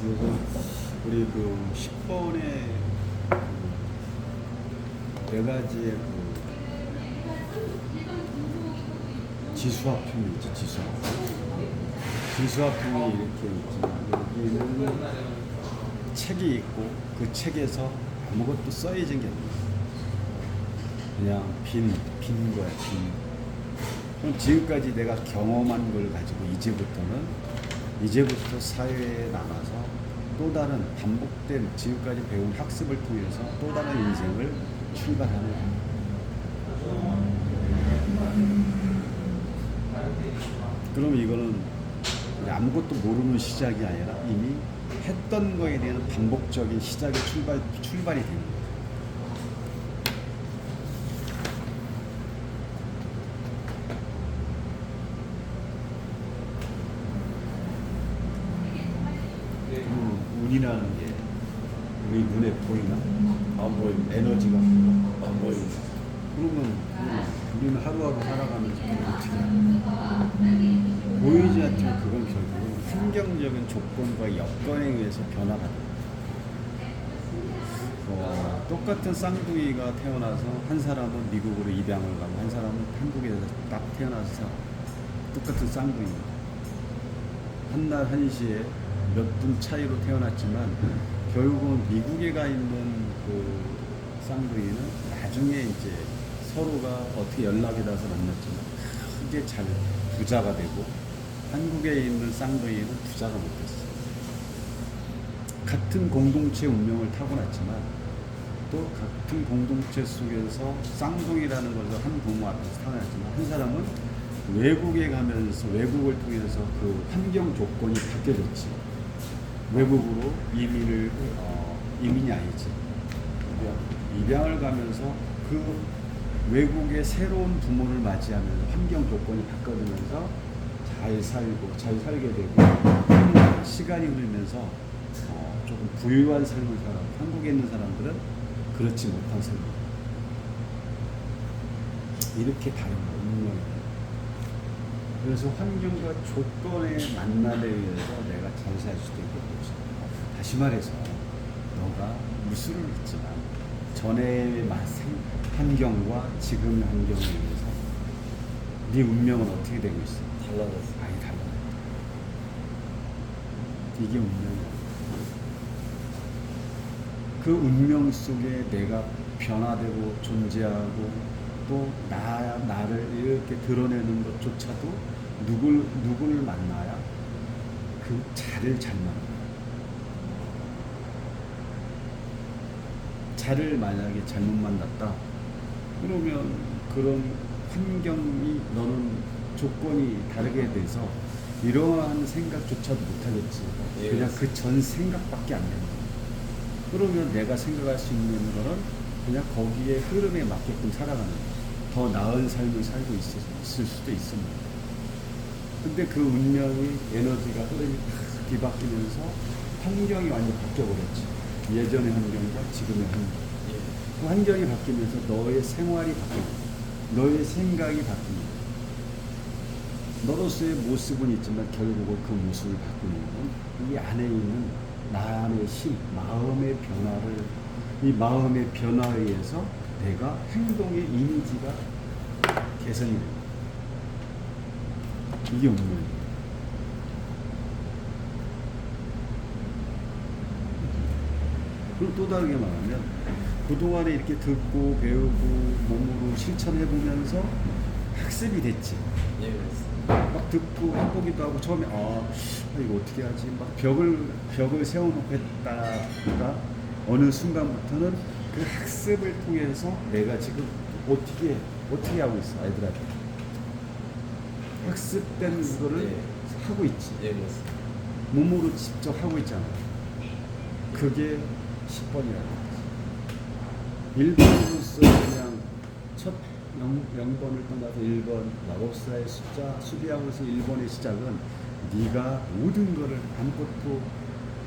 그래서 우리 그 10번의 네 가지의 그 지수화풍이 있지, 지수화풍이 이렇게 있지만 여기는 책이 있고 그 책에서 아무것도 써있는 게 없어요. 그냥 빈 거야, 빈. 그럼 지금까지 내가 경험한 걸 가지고 이제부터 사회에 나가서 또 다른 반복된 지금까지 배운 학습을 통해서 또 다른 인생을 출발하는 거야. 그럼 이거는 아무것도 모르는 시작이 아니라 이미 했던 거에 대한 반복적인 시작의 출발이 되는 거예요. 운이라는 게 우리 눈에 보이나? 안 보이고 에너지가 안 보이고 그러면 우리는 하루하루 살아가면서 어떻게 보이지 않지만 그건 결국은 환경적인 조건과 여건에 의해서 변화가 돼요. 똑같은 쌍둥이가 태어나서 한 사람은 미국으로 입양을 가고 한 사람은 한국에서 딱 태어나서 똑같은 쌍둥이 한날 한시에 몇 분 차이로 태어났지만 결국은 미국에 가 있는 그 쌍둥이는 나중에 이제 서로가 어떻게 연락이 닿아서 만났지만 크게 잘 부자가 되고 한국에 있는 쌍둥이는 부자가 못됐어요. 같은 공동체 운명을 타고났지만 또 같은 공동체 속에서 쌍둥이라는 것을 한 부모 앞에서 타고났지만 한 사람은 외국에 가면서 외국을 통해서 그 환경 조건이 바뀌어졌지. 외국으로 이민이 아니지. 입양을 가면서 그 외국의 새로운 부모를 맞이하면서 환경 조건이 바꿔지면서 잘 살게 되고 시간이 흐르면서 조금 부유한 삶을 살아. 한국에 있는 사람들은 그렇지 못한 삶을. 이렇게 다른 거예요. 그래서 환경과 조건의 만남에 의해서 내가 잘 살 수도 있고 다시 말해서 너가 무술을 했지만 전의 환경과 지금의 환경에 의해서 네 운명은 어떻게 되고 있어? 달라졌어. 많이 달라. 이게 운명이야. 그 운명 속에 내가 변화되고 존재하고 또 나를 이렇게 드러내는 것조차도 누구를 만나야 그 자를 잘 만나. 자를 만약에 잘못 만났다. 그러면 그런 환경이 너는 조건이 다르게 돼서 이러한 생각조차도 못하겠지. 예, 그냥 그 전 생각밖에 안 된다. 그러면 내가 생각할 수 있는 거는 그냥 거기에 흐름에 맞게끔 살아가는 거야. 더 나은 삶을 살고 있을 수도 있습니다. 근데 그 운명이 에너지가 흐름이 뒤바뀌면서 환경이 완전 바뀌어버렸지. 예전의 환경과 지금의 환경. 그 환경이 바뀌면서 너의 생활이 바뀌고 너의 생각이 바뀝니다. 너로서의 모습은 있지만 결국은 그 모습을 바꾸는 건 이 안에 있는 나의 힘, 마음의 변화를 이 마음의 변화에 의해서 내가 행동의 이미지가 개선이 됩니다. 이게 운명이에요. 그리고 또 다르게 말하면 그동안에 이렇게 듣고 배우고 몸으로 실천해보면서 학습이 됐지. 예, 막 듣고 해보기도 하고 처음에 이거 어떻게 하지? 막 벽을 세워놓고 했다가 어느 순간부터는 그 학습을 통해서 내가 지금 어떻게 하고 있어, 애들한테. 학습된 거를 네. 하고 있지. 예, 맞습니다. 몸으로 직접 하고 있잖아. 그게 10번이라는 거지. 1번으로서 그냥 첫 0번을 떠나서 1번, 마법사의 숫자, 수비하고서 1번의 시작은 네가 모든 거를 아무것도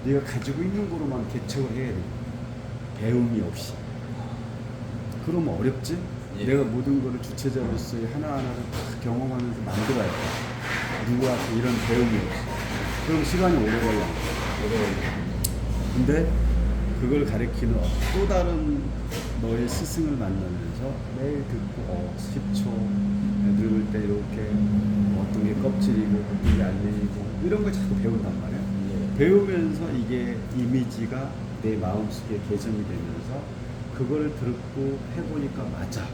네가 가지고 있는 거로만 개척을 해야 돼. 배움이 없이. 그러면 어렵지? 예. 내가 모든 거를 주체자로서의 하나하나를 다 경험하면서 만들어야 돼. 누구한테 이런 배움이 없어. 그럼 시간이 오래 걸려. 오래 근데 그걸 가리키는 또 다른 너의 스승을 만나면서 매일 듣고 10초 늙을 때 이렇게 어떤 게 껍질이고 어떤 게 알맹이고 이런 걸 자꾸 배운단 말이야. 배우면서 이게 이미지가 내 마음속에 개선이 되면서 그거를 듣고 해보니까 맞아.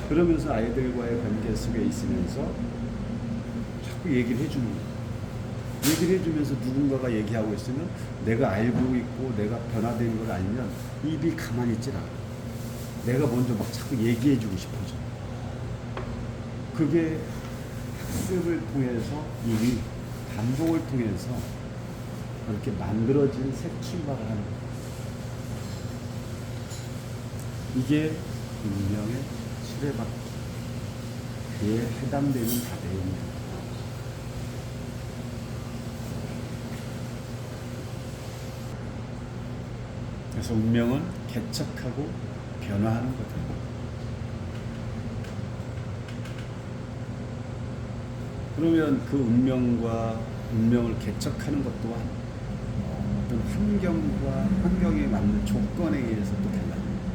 그러면서 아이들과의 관계 속에 있으면서 자꾸 얘기를 해주는 거야. 얘기를 해주면서 누군가가 얘기하고 있으면 내가 알고 있고 내가 변화된 걸 알면 입이 가만히 있질 않아. 내가 먼저 막 자꾸 얘기해주고 싶어져. 그게 학습을 통해서 이미 반복을 통해서 이렇게 만들어진 새 출발을 하는 거야. 이게 운명의 수레바퀴에 해당되는 다대입니다. 그래서 운명은 개척하고 변화하는 거다. 그러면 그 운명을 개척하는 것 또한 어떤 환경에 맞는 조건에 의해서 또 달라집니다.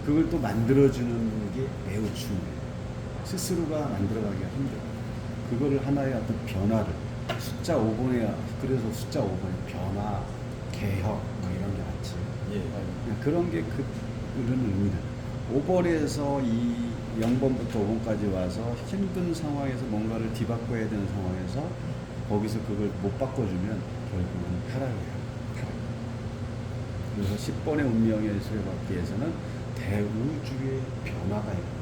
그걸 또 만들어주는 게 매우 중요해요. 스스로가 만들어가기가 힘들어요. 그거를 하나의 어떤 변화를 숫자 5번에 그래서 숫자 5번에 변화, 개혁 뭐 이런 게 많지. 그런 게 그런 의미는 5번에서 이 0번부터 5번까지 와서 힘든 상황에서 뭔가를 뒤바꿔야 되는 상황에서 거기서 그걸 못 바꿔주면 결국은 타락이에요. 타락. 그래서 10번의 운명의 수레바퀴에서는 대우주의 변화가 있고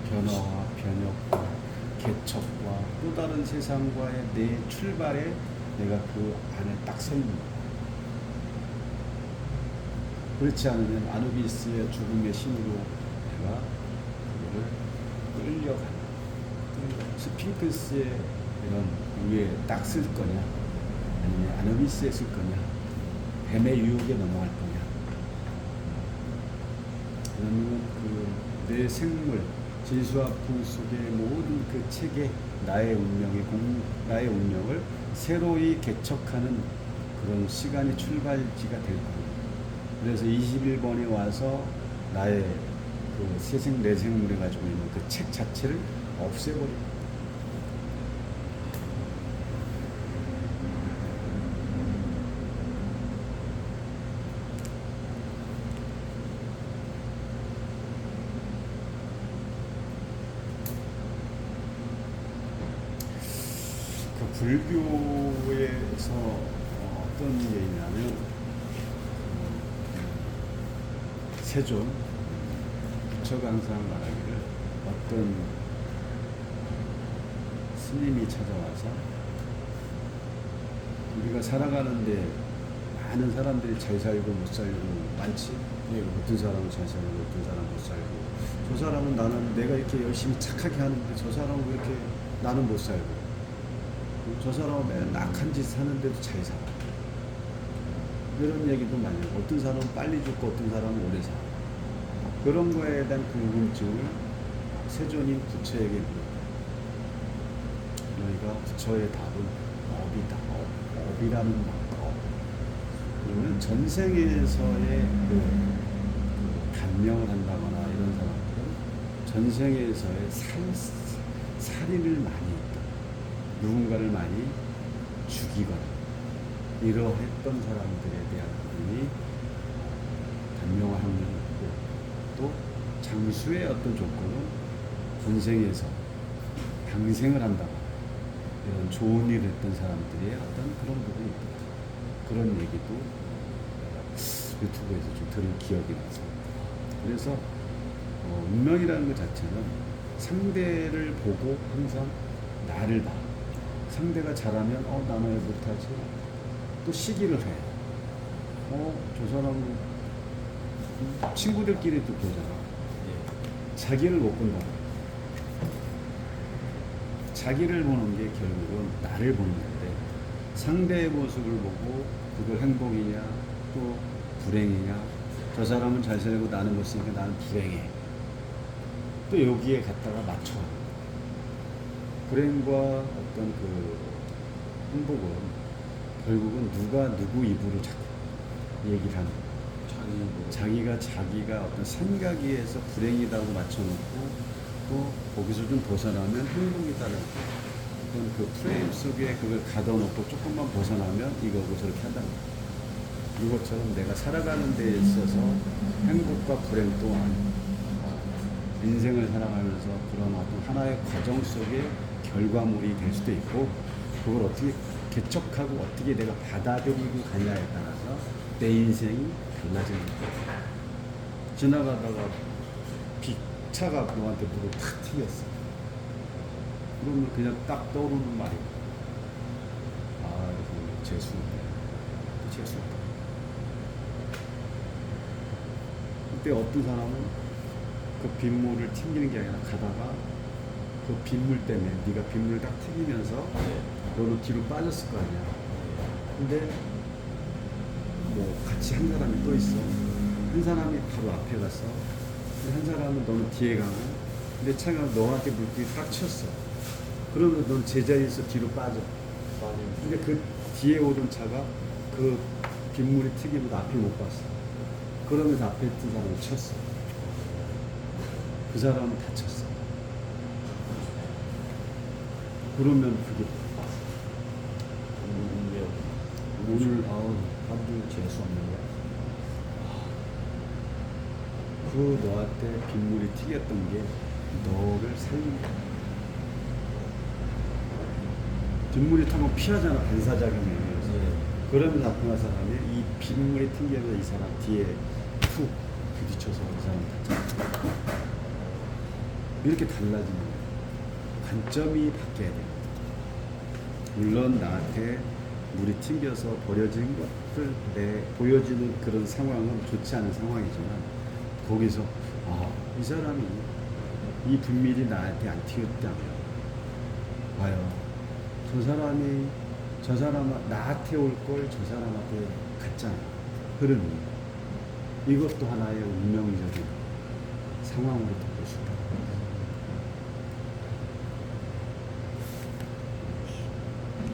변화와 변혁과 개척과 또 다른 세상과의 내 출발에 내가 그 안에 딱 서 있는 거야. 그렇지 않으면 아누비스의 죽음의 신으로 내가 그거를 끌려가는 스핑크스의 이런 위에 딱 쓸 거냐 아니면 아누비스에 쓸 거냐 뱀의 유혹에 넘어갈 거냐 아니면 그 내 생물 질서와 품 속의 모든 그 책에 나의 운명을 새로이 개척하는 그런 시간이 출발지가 될 거예요. 그래서 21번에 와서 나의 그 새생 내생물에 가지고 있는 그 책 자체를 없애버립니다. 그 불교에서 어떤 얘기냐면 세존 부처가 항상 말하기를 어떤 스님이 찾아와서 우리가 살아가는데 많은 사람들이 잘 살고 못 살고 많지. 어떤 사람은 잘 살고 어떤 사람은 못 살고 저 사람은 나는 내가 이렇게 열심히 착하게 하는데 저 사람은 왜 이렇게 나는 못 살고 저 사람은 맨날 악한 짓 하는데도 잘 살아. 이런 얘기도 많이 해요. 어떤 사람은 빨리 죽고 어떤 사람은 오래 살아. 그런 거에 대한 궁금증을 세존인 부처에게 물어요. 너희가 부처의 답은 업이다. 업이라는 법. 그러면 전생에서의 단명을 한다거나 이런 사람들은 전생에서의 살인을 많이 했다. 누군가를 많이 죽이거나 이러했던 사람들에 대한 부분이 단명할 확률이 있고 또 장수의 어떤 조건은 전생에서 방생을 한다거나 이런 좋은 일을 했던 사람들의 어떤 그런 부분이 있다. 그런 얘기도 유튜브에서 좀 들은 기억이 나서 그래서 운명이라는 것 자체는 상대를 보고 항상 나를 봐. 상대가 잘하면 나는 왜 못하지? 또 시기를 해. 저 사람은 친구들끼리도 보잖아. 자기를 못 본다. 자기를 보는 게 결국은 나를 보는 건데 상대의 모습을 보고 그걸 행복이냐 또 불행이냐 저 사람은 잘 살고 나는 못 살니까 나는 불행해. 또 여기에 갖다가 맞춰. 불행과 어떤 그 행복은 결국은 누가 누구 입으로 자꾸 얘기를 하는 거야. 자기가 어떤 생각에서 불행이라고 맞춰놓고 또 거기서 좀 벗어나면 행복이다라고 그건 그 프레임 속에 그걸 가둬놓고 조금만 벗어나면 이거고 저렇게 한다는 거야. 이것처럼 내가 살아가는 데 있어서 행복과 불행 또한 인생을 살아가면서 그런 어떤 하나의 과정 속에 결과물이 될 수도 있고 그걸 어떻게 개척하고 어떻게 내가 받아들이고 가냐에 따라서 내 인생이 달라지는 거야. 지나가다가 차가 너한테 물을 탁 튀겼어. 그러면 그냥 딱 떠오르는 말이 아, 이거 재수없네. 재수없다. 그때 어떤 사람은 그 빗물을 튕기는 게 아니라 가다가 그 빗물 때문에 네가 빗물을 딱 튕기면서 너는 뒤로 빠졌을 거 아니야. 근데 뭐 같이 한 사람이 또 있어. 한 사람이 바로 앞에 갔어. 한 사람은 너는 뒤에 가고 근데 차가 너한테 물길이 딱 쳤어. 그러면 넌 제자리에서 뒤로 빠져. 근데 그 뒤에 오던 차가 그 빗물이 튀기면 앞에 못 봤어. 그러면서 앞에 있던 사람을 쳤어. 그 사람은 다쳤어. 그러면 그게 오늘 아주 재수없는 거야. 그 너한테 빗물이 튀겼던 게 너를 살린 거야. 빗물이 타면 피하잖아, 반사작용에 의해서. 그러면 나쁜 사람이 이 빗물이 튕기면서 이 사람 뒤에 툭 부딪혀서 그 사람 다쳤어. 이렇게 달라지는 거야. 관점이 바뀌어야 돼. 물론 나한테 물이 튕겨서 버려진 것들 보여지는 그런 상황은 좋지 않은 상황이지만 거기서 이 사람이 이 분밀이 나한테 안 튀었다면 봐요. 저 사람은 나한테 올 걸 저 사람한테 갔잖아. 흐름이. 이것도 하나의 운명적인 상황으로 볼 수 있다.